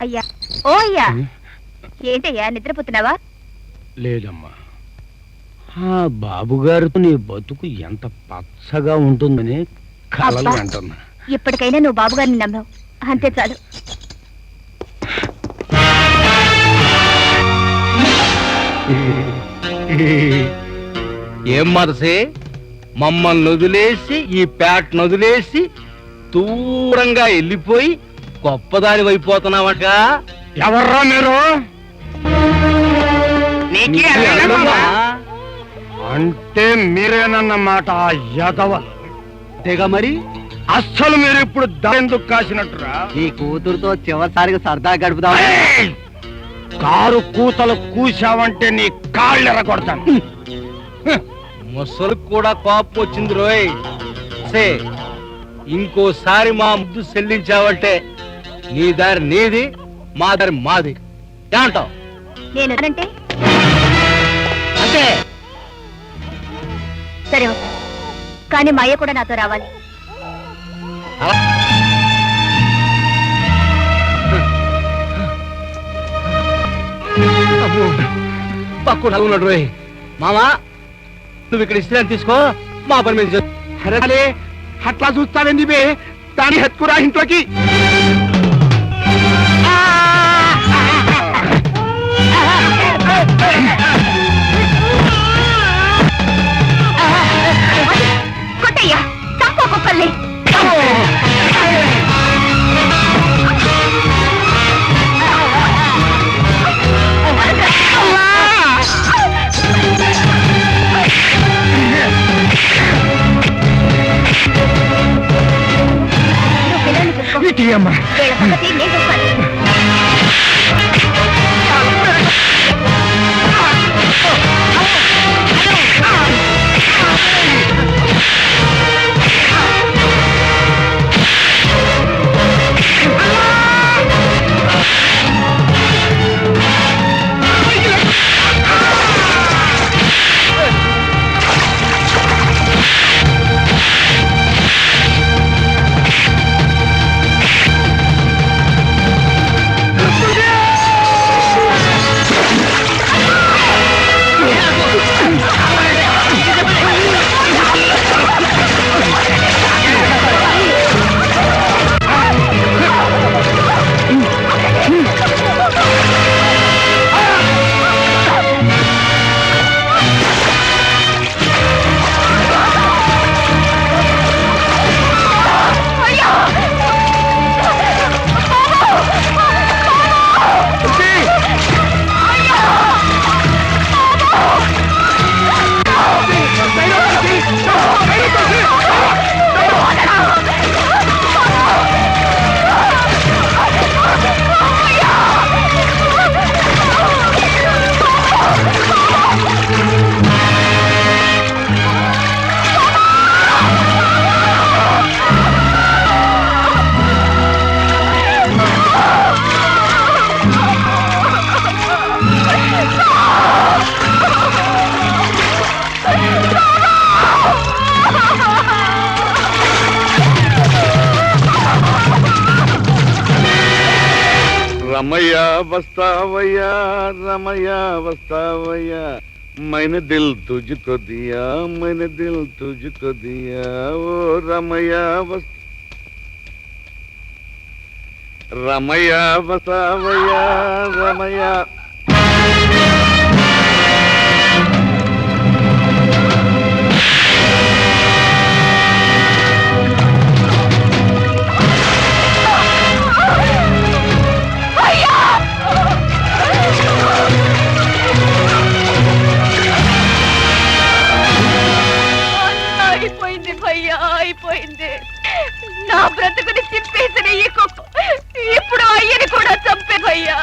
అయ్యా ఓ అయ్యా, ఏంటయ్యా నిద్రపోతున్నావా? లేదమ్మా, బాబుగారితో నీ బతుకు ఎంత పచ్చగా ఉంటుందని కలలు అంటున్నా. ఇప్పటికైనా నువ్వు బాబుగారిని నమ్మావు, అంతే చాలు. ఏం మనసే, మమ్మల్ని వదిలేసి ఈ పేటను వదిలేసి దూరంగా వెళ్ళిపోయి గొప్పదాని అయిపోతున్నావట. ఎవర్రా మీరు? అంటే మీరేనన్నమాట ఆ యదవలు. అంతేగా మరి. అస్సలు మీరు ఇప్పుడు ఎందుకు కాసినట్టురా? నీ కూతురుతో చివరిసారిగా సరదా గడుపుదాం. కారు కూతలు కూసావంటే నీ కాళ్ళు ఎరగొడతాను. ముసలు కూడా కోపం వచ్చింది రోయ్. ఇంకోసారి మా ముద్దు చెల్లించావంటే నీ దారి నీది, మా దారి మాది. ఏమంటావు? నేను అంటే అంటే సరే వస్తా, కానీ మా అయ్య కూడా నాతో రావాలి. పక్కన ఉన్నాడు రోయ్. మామా, నువ్వు ఇక్కడ ఇస్త్రాన్ని తీసుకో, మా పని మీద అరే అట్లా చూస్తావేంది బే? దాని హత్తుకురా ఇంట్లోకి. కొట్టయ్యా, తప్ప కుక్కల్ని. అమ్మా, వీళ్ళ సంగతి నేను చూస్తాను. रमैया वस्तावैया रमैया वस्तावैया मैंने दिल तुझको दिया मैंने दिल तुझको दिया ओ रमैया रमैया वस्तावैया रमैया అయిపోయింది. నా బ్రతుకుని చింపేసిన ఈ కుక్క ఇప్పుడు అయ్యని కూడా చంపే భయ్యా.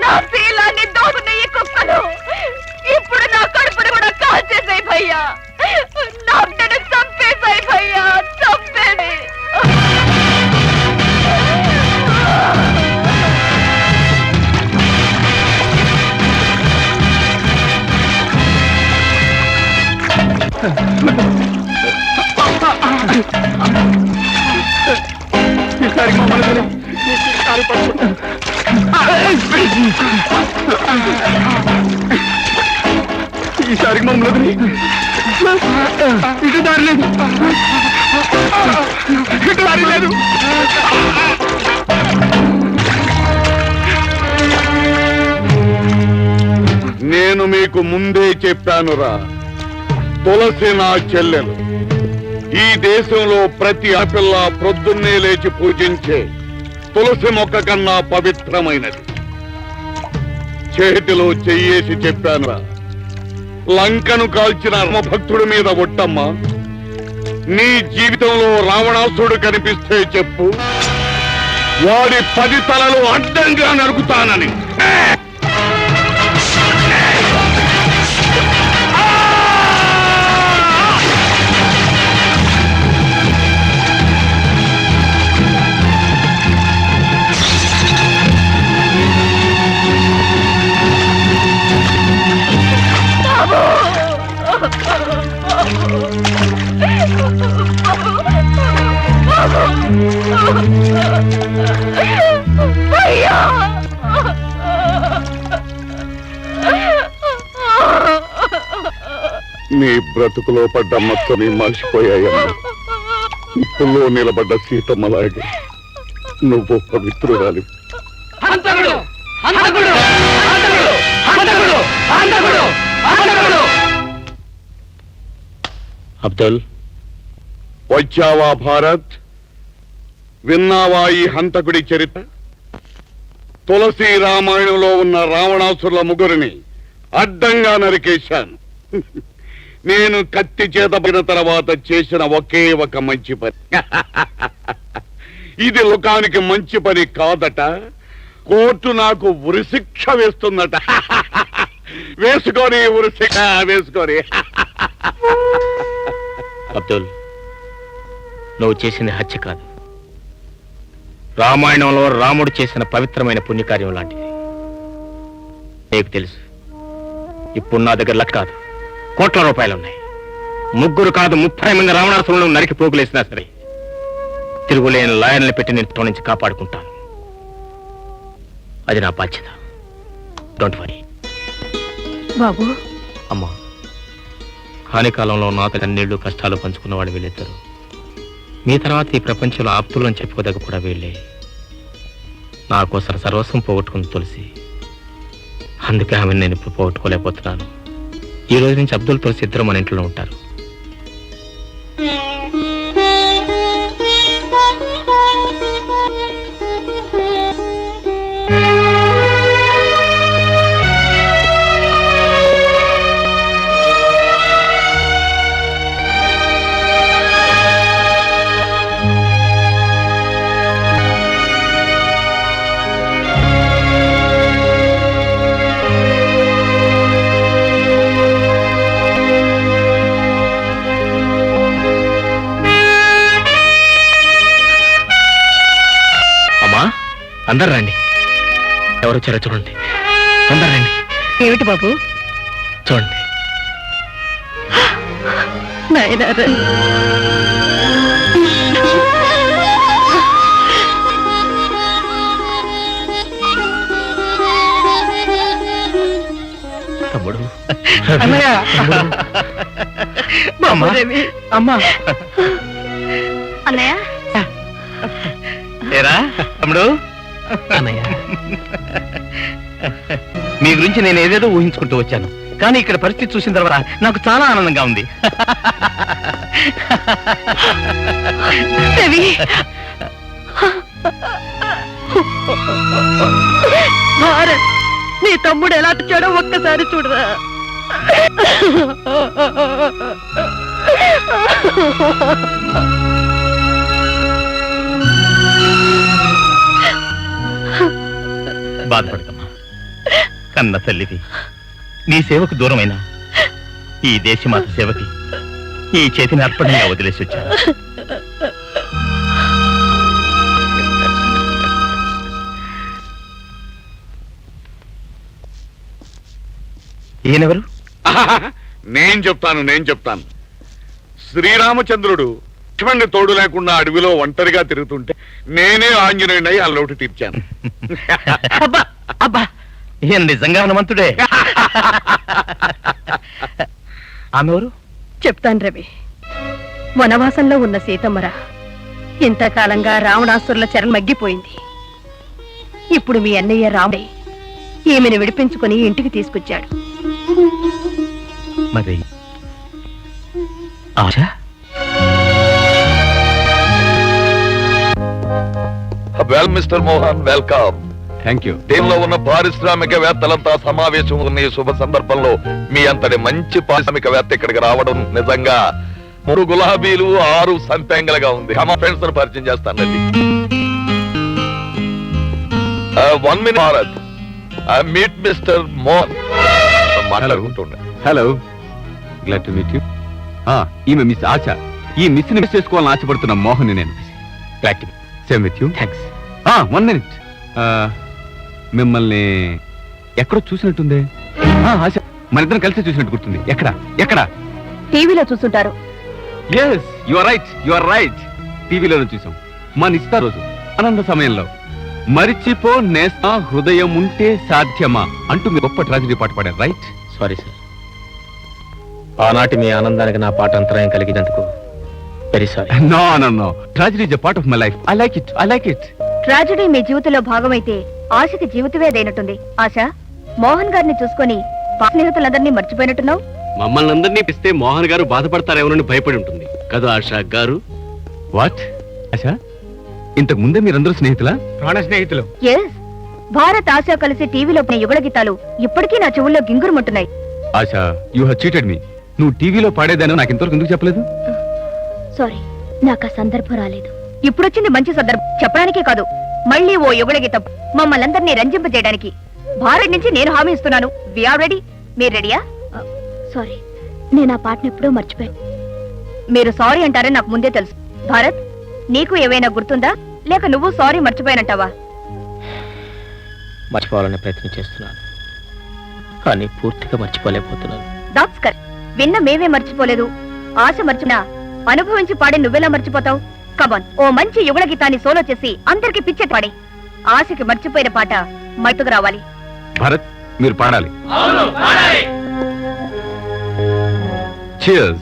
నా శీలాన్ని దోచుకున్న ఈ కుక్కలు ఇప్పుడు నా కడుపును కూడా కాల్చేసాయి భయ్యా. నా బిడ్డను చంపేసాయి భయ్యా, చంపేది. ఈసారి మమ్మల్ని ఈసారి మమ్మల్ని ఇటు దారి లేదు, ఇటు దారి లేదు. నేను మీకు ముందే చెప్పానురా, తులసి నా చెల్లెలు. ఈ దేశంలో ప్రతి ఆపిల్ల ప్రొద్దున్నే లేచి పూజించే తులసి మొక్క కన్నా పవిత్రమైనది. చేతిలో చెయ్యేసి చెప్పానురా, లంకను కాల్చిన రామభక్తుడి మీద ఒట్టమ్మా. నీ జీవితంలో రావణాసురుడు కనిపిస్తే చెప్పు, వాడి 10 తలలు అడ్డంగా నరుకుతానని. అయ్యా! నీ బ్రతుకులో పడ్డ మచ్చని మర్చిపోయాయమ్మా. నిప్పుల్లో నిలబడ్డ సీతమ్మలాగే నువ్వు పవిత్రురాలి. హంతకుడు! హంతకుడు! హంతకుడు! హంతకుడు! హంతకుడు! హంతకుడు! అబ్దుల్, వచ్చావా భారత్? విన్నావా ఈ హంతకుడి చరిత్ర? తులసి రామాయణంలో ఉన్న రావణాసురుల ముగ్గురిని అడ్డంగా నరికేశాను. నేను కత్తి చేత పడిన తర్వాత చేసిన ఒకే ఒక మంచి పని. ఇది లోకానికి మంచి పని కాదట, కోర్టు నాకు ఉరిశిక్ష వేస్తుందట. వేసుకొని ఉరిశిక్ష వేసుకొని. అబ్దుల్, నువ్వు చేసింది హత్య కాదు, రామాయణంలో రాముడు చేసిన పవిత్రమైన పుణ్యకార్యం లాంటిది. నీకు తెలుసు, ఇప్పుడు నా దగ్గర లక్ష కాదు, కోట్ల రూపాయలు ఉన్నాయి. 3 కాదు 30 మంది రావణాసురులను నరికి పోగులేసినా సరే తిరుగులేని లాయర్ని పెట్టి నేను నుంచి కాపాడుకుంటాను. అది నా బాధ్యత. Don't worry. బాబు, అమ్మా, హానికాలంలో నాతో కన్నీళ్లు కష్టాలు పంచుకున్నవాడు వీళ్ళిద్దరు. మీ తర్వాత ఈ ప్రపంచంలో ఆప్తులని చెప్పుకోదగ్గ కూడా వీళ్ళే. నా కోసం సర్వస్వం పోగొట్టుకుని తులసి, అందుకే ఆమెను నేను ఇప్పుడు పోగొట్టుకోలేకపోతున్నాను. ఈ రోజు నుంచి అబ్దుల్ తులసి ఇద్దరు మన ఇంట్లో ఉంటారు. అందరు రండి, ఎవరు వచ్చారో చూడండి. అందరు రండి. ఏమిటి బాబు? చూడండి. నాయనా, తమ్ముడు. అమ్మా, అన్నయ్య. ఏరా తమ్ముడు. అన్నయ్య, మీ గురించి నేను ఏదేదో ఊహించుకుంటూ వచ్చాను, కానీ ఇక్కడ పరిస్థితి చూసిన తర్వాత నాకు చాలా ఆనందంగా ఉంది. భారత్, నీ తమ్ముడు ఎలా వచ్చాడో ఒక్కసారి చూడరా. బాధపడకమ్మా, కన్న తల్లివి. నీ సేవకు దూరమైన ఈ దేశమాత సేవకి ఈ చేతిని అర్పణంగా వదిలేసి వచ్చాను. ఈయనెవరు? నేను చెప్తాను. శ్రీరామచంద్రుడు లక్ష్మణ్ణి తోడు లేకుండా అడవిలో ఒంటరిగా తిరుగుతుంటే నేనే ఆంజనేయుడై ఆ లోటు తీర్చాను. అబ్బా అబ్బా ఈయన నిజంగా హనుమంతుడే. ఆమె ఎవరు? చెప్తాను రవి. వనవాసంలో ఉన్న సీతమ్మరా ఇంతకాలంగా రావణాసురుల చెరలు మగ్గిపోయింది. ఇప్పుడు మీ అన్నయ్య రాముడే ఈమెను విడిపించుకుని ఇంటికి తీసుకొచ్చాడు. మరి Asha? Well Mister Mohan, welcome. Thank you. దీనిలో ఉన్న పారిశ్రామికవేత్తలంతా సమావేశం ఉన్న ఈ శుభ సందర్భంలో మీ అంతటి మంచి పారిశ్రామికవేత్త ఇక్కడికి రావడం నిజంగా 3 గులాబీలు 6 సంపెంగలుగా ఉంది. మా ఫ్రెండ్స్ పరిచయం చేస్తానండి. 1 minute Bharat. Meet Mister Mohan. మాట్లాడుకుంటుండే. Hello, glad to meet you. ఈమె మిస్ ఆశ. ఈ మిస్ ని మిస్ చేసుకోవాలని ఆశపడుతున్న మోహన్ నేను. Glad to same with you. Thanks. 1 minute. మిమ్మల్ని ఎక్కడో చూసినట్టుంది. ఆశ, మన ఇద్దరం కలిసి చూసినట్టు గుర్తుంది. ఎక్కడ? టీవీలో చూస్తుంటారు. Yes, you are right. టీవీలోనే చూసాం. మా నిశ్చిత రోజు ఆనంద సమయంలో మరిచిపో నేస్తా హృదయం ఉంటే సాధ్యమా అంటూ మీ గొప్ప ట్రాజడీ పాట పాడారు, రైట్? సారీ సార్, ఆనాటి మీ ఆనందానికి నా పాట అంతరాయం కలిగినందుకు very sorry. No. Tragedy is a part of my life. I like it. Tragedy మీ జీవితంలో భాగమైతే ఆశకి జీవితమే అదైనట్టుంది. ఆశ, మోహన్ గారిని చూసుకొని స్నేహితులందరినీ మర్చిపోయినట్టున్నావు. మమ్మల్ని అందరినీ పిస్తే మోహన్ గారు బాధపడతారేమోనని భయపడి ఉంటుంది కదా ఆశా గారు. వాట్ ఆశ, ఇంతకు ముందే మీరందరూ స్నేహితులా? ప్రాణ స్నేహితులు. ఎస్, భారత్ ఆశ కలిసి టీవీలో యుగళ గీతాలు ఇప్పటికీ నా చెవుల్లో గింగురుమంటున్నాయి. ఆశ, యు హావ్ చీటెడ్ మీ. నువ్వు టీవీలో పాడేదానో నాకు ఇంతవరకు ఎందుకు చెప్పలేదు? సారీ, నాకు ఆ సందర్భం రాలేదు. ఇప్పుడొచ్చింది మంచి సందర్భం చెప్పడానికే కాదు, మళ్ళీ ఓ యుగళ గీతం మమ్మల్ందరినీ రంజింపజేయడానికి. భారత్ నుంచి నేను హామీ ఇస్తున్నాను. We are ready. మీరు రెడీయా? సారీ, నేను ఆ పాటను ఎప్పుడూ మర్చిపోయాను. మీరు సారీ అంటారని నాకు ముందే తెలుసు. భారత్, నీకు ఏవైనా గుర్తుందా, లేక నువ్వు సారీ మర్చిపోయానంటావా? మర్చిపోవాలనే ప్రయత్నం చేస్తున్నాను, కానీ పూర్తిగా మర్చిపోలేకపోతున్నాను. That's correct. విన్న మేమే మర్చిపోలేదు. ఆశ మర్చినా అనుభవించి పాడి నువ్వెలా మర్చిపోతావు? కమాన్, ఓ మంచి యుగళ గీతాన్ని సోలో చేసి అందరికి పిచ్చెత్తి పాడి. ఆశకి మర్చిపోయిన పాట మట్టుకు రావాలి. భరత్, మీరు పాడాలి. Cheers.